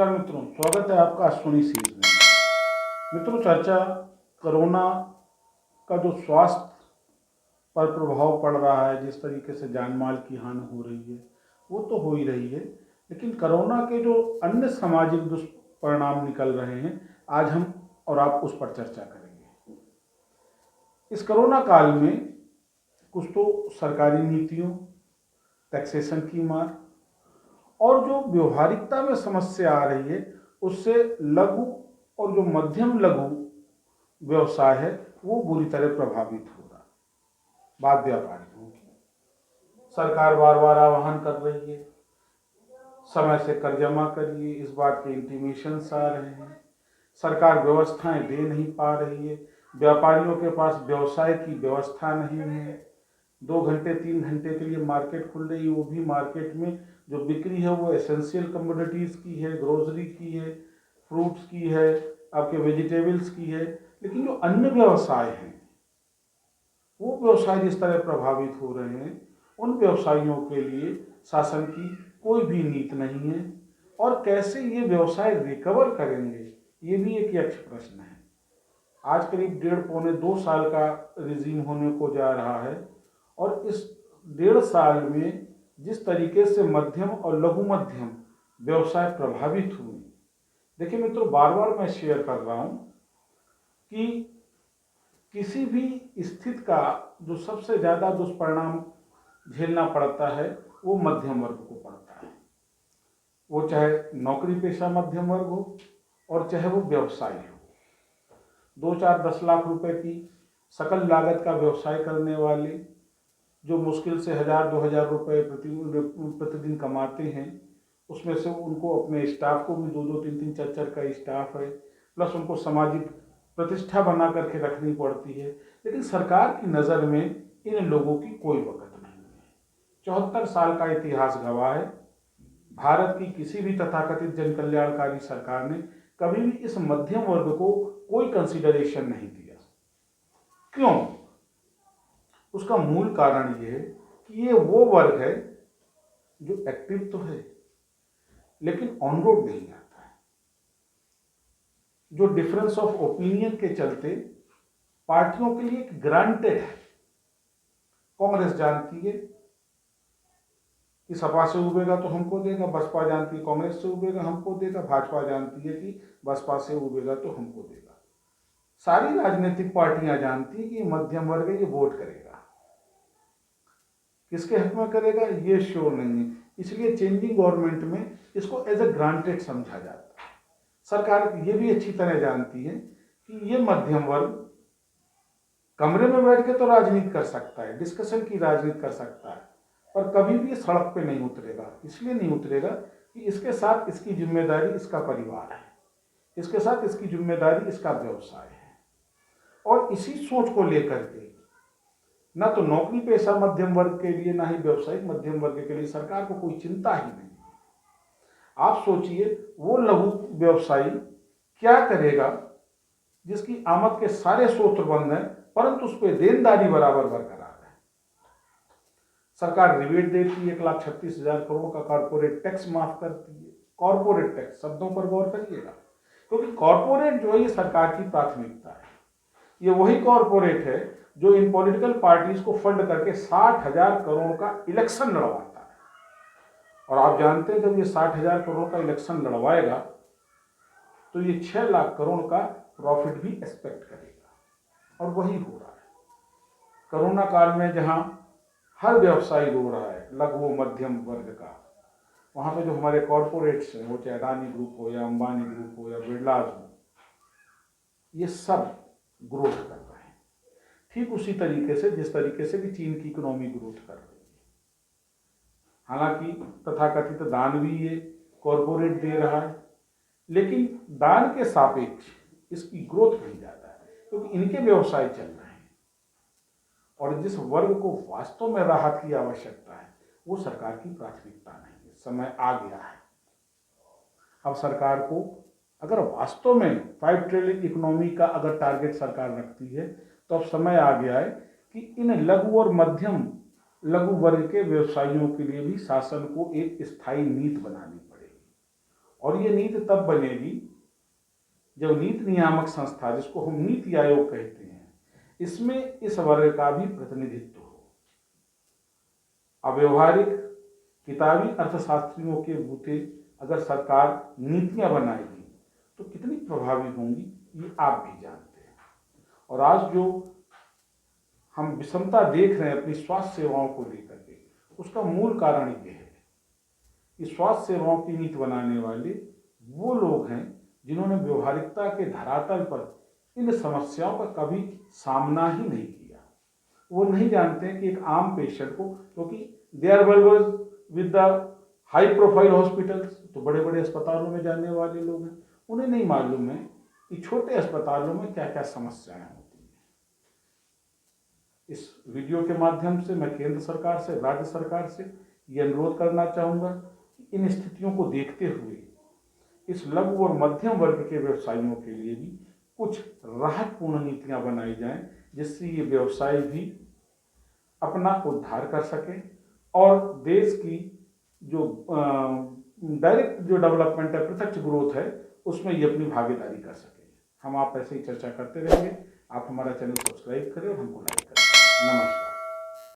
नमस्कार मित्रों, स्वागत है आपका अश्विनी सीरीज में। मित्रों, चर्चा कोरोना का जो स्वास्थ्य पर प्रभाव पड़ रहा है, जिस तरीके से जान माल की हानि हो रही है वो तो हो ही रही है, लेकिन कोरोना के जो अन्य सामाजिक दुष्परिणाम निकल रहे हैं, आज हम और आप उस पर चर्चा करेंगे। इस कोरोना काल में कुछ तो सरकारी नीतियों, टैक्सेशन की मार और जो व्यवहारिकता में समस्या आ रही है, उससे लघु और जो मध्यम लघु व्यवसाय है वो बुरी तरह प्रभावित हो रहा। बात व्यापारियों की, सरकार बार बार आह्वान कर रही है, समय से कर जमा करिए, इस बात के इंटीमेशंस आ रहे हैं। सरकार व्यवस्थाएं दे नहीं पा रही है, व्यापारियों के पास व्यवसाय की व्यवस्था नहीं है। 2 घंटे 3 घंटे के लिए मार्केट खुल रही है, वो भी मार्केट में जो बिक्री है वो एसेंशियल कमोडिटीज़ की है, ग्रोसरी की है, फ्रूट्स की है, आपके वेजिटेबल्स की है, लेकिन जो अन्य व्यवसाय हैं वो व्यवसाय जिस तरह प्रभावित हो रहे हैं, उन व्यवसायियों के लिए शासन की कोई भी नीति नहीं है। और कैसे ये व्यवसाय रिकवर करेंगे, ये भी एक यक्ष प्रश्न है। आज करीब 1.5-2 साल का रिजीम होने को जा रहा है, और इस 1.5 साल में जिस तरीके से मध्यम और लघु मध्यम व्यवसाय प्रभावित हुए, देखिए मित्रों, बार बार मैं शेयर कर रहा हूँ कि किसी भी स्थिति का जो सबसे ज़्यादा दुष्परिणाम झेलना पड़ता है वो मध्यम वर्ग को पड़ता है। वो चाहे नौकरी पेशा मध्यम वर्ग हो और चाहे वो व्यवसायी हो। 2-4-10 लाख रुपए की सकल लागत का व्यवसाय करने वाले, जो मुश्किल से 1000-2000 रुपये प्रतिदिन कमाते हैं, उसमें से उनको अपने स्टाफ को भी 2-2, 3-3, 4-4 का स्टाफ है, प्लस उनको सामाजिक प्रतिष्ठा बना करके रखनी पड़ती है। लेकिन सरकार की नज़र में इन लोगों की कोई वक़्त नहीं है। 74 साल का इतिहास गवाह है, भारत की किसी भी तथाकथित जन कल्याणकारी सरकार ने कभी भी इस मध्यम वर्ग को कोई कंसिडरेशन नहीं दिया। क्यों? उसका मूल कारण ये है कि ये वो वर्ग है जो एक्टिव तो है लेकिन ऑन रोड नहीं आता है, जो डिफरेंस ऑफ ओपिनियन के चलते पार्टियों के लिए ग्रांटेड है। कांग्रेस जानती है कि सपा से उबेगा तो हमको देगा, बसपा जानती है कांग्रेस से उबेगा हमको देगा, भाजपा जानती है कि बसपा से उबेगा तो हमको देगा। सारी राजनीतिक पार्टियां जानती है कि मध्यम वर्ग है, ये वोट करेगा। किसके हक में करेगा ये श्योर नहीं है, इसलिए चेंजिंग गवर्नमेंट में इसको एज ए ग्रांटेड समझा जाता है। सरकार ये भी अच्छी तरह जानती है कि ये मध्यम वर्ग कमरे में बैठ के तो राजनीति कर सकता है, डिस्कशन की राजनीति कर सकता है, पर कभी भी सड़क पे नहीं उतरेगा। इसलिए नहीं उतरेगा कि इसके साथ इसकी जिम्मेदारी इसका परिवार है, इसके साथ इसकी जिम्मेदारी इसका व्यवसाय है। और इसी सोच को लेकर के ना तो नौकरी पेशा मध्यम वर्ग के लिए, ना ही व्यवसायिक मध्यम वर्ग के लिए सरकार को कोई चिंता ही नहीं। आप सोचिए, वो लघु व्यवसायी क्या करेगा जिसकी आमद के सारे स्रोत बंद हैं, परंतु उस पर देनदारी बराबर बरकरार है। सरकार रिबेट देती है, 1,36,000 करोड़ का कॉर्पोरेट टैक्स माफ करती है। कॉर्पोरेट टैक्स, शब्दों पर गौर करिएगा, क्योंकि कॉर्पोरेट जो है ये सरकार की प्राथमिकता है। ये वही कॉर्पोरेट है जो इन पॉलिटिकल पार्टीज को फंड करके 60,000 करोड़ का इलेक्शन लड़वाता है। और आप जानते हैं, जब ये 60,000 करोड़ का इलेक्शन लड़वाएगा तो ये 6 लाख करोड़ का प्रॉफिट भी एक्सपेक्ट करेगा, और वही हो रहा है। कोरोना काल में जहां हर व्यवसायी रो रहा है, लघु मध्यम वर्ग का, वहां पे जो हमारे कॉर्पोरेट्स हैं, वो चाहे अडानी ग्रुप हो या अंबानी ग्रुप हो या बिरलाज हो, ये सब ग्रोथ कर रहे हैं, ठीक उसी तरीके से जिस तरीके से भी चीन की इकोनॉमी ग्रोथ कर रही है। हालांकि तथाकथित दान भी ये कॉर्पोरेट दे रहा है, लेकिन दान के सापेक्ष इसकी ग्रोथ नहीं ज़्यादा है, क्योंकि इनके व्यवसाय चल रहे हैं। और जिस वर्ग को वास्तव में राहत की आवश्यकता है वो सरकार की प्राथमिकता नहीं है। समय आ गया है, अब सरकार को अगर वास्तव में 5 ट्रिलियन इकोनॉमी का अगर टारगेट सरकार रखती है, तो अब समय आ गया है कि इन लघु और मध्यम लघु वर्ग के व्यवसायियों के लिए भी शासन को एक स्थायी नीति बनानी पड़ेगी। और ये नीति तब बनेगी जब नीति नियामक संस्था, जिसको हम नीति आयोग कहते हैं, इसमें इस वर्ग का भी प्रतिनिधित्व हो। अव्यवहारिक किताबी अर्थशास्त्रियों के बूते अगर सरकार नीतियां बनाएगी तो कितनी प्रभावी होंगी, ये आप भी जानते हैं। और आज जो हम विषमता देख रहे हैं अपनी स्वास्थ्य सेवाओं को लेकर के, उसका मूल कारण ये है कि स्वास्थ्य सेवाओं की नीति बनाने वाले वो लोग हैं जिन्होंने व्यवहारिकता के धरातल पर इन समस्याओं का कभी सामना ही नहीं किया। वो नहीं जानते कि एक आम पेशेंट को, क्योंकि they are well with the high profile hospitals, तो बड़े बड़े अस्पतालों में जाने वाले लोग हैं, उन्हें नहीं मालूम है कि छोटे अस्पतालों में क्या क्या समस्याएं होती हैं। इस वीडियो के माध्यम से मैं केंद्र सरकार से, राज्य सरकार से ये अनुरोध करना चाहूँगा कि इन स्थितियों को देखते हुए इस लघु और मध्यम वर्ग के व्यवसायियों के लिए भी कुछ राहतपूर्ण नीतियां बनाई जाएं, जिससे ये व्यवसाय भी अपना उद्धार कर सके और देश की जो डायरेक्ट जो डेवलपमेंट है, प्रत्यक्ष ग्रोथ है, उसमें ये अपनी भागीदारी कर सके। हम आप ऐसे ही चर्चा करते रहेंगे। आप हमारा चैनल सब्सक्राइब करें और हमको लाइक करें। नमस्कार।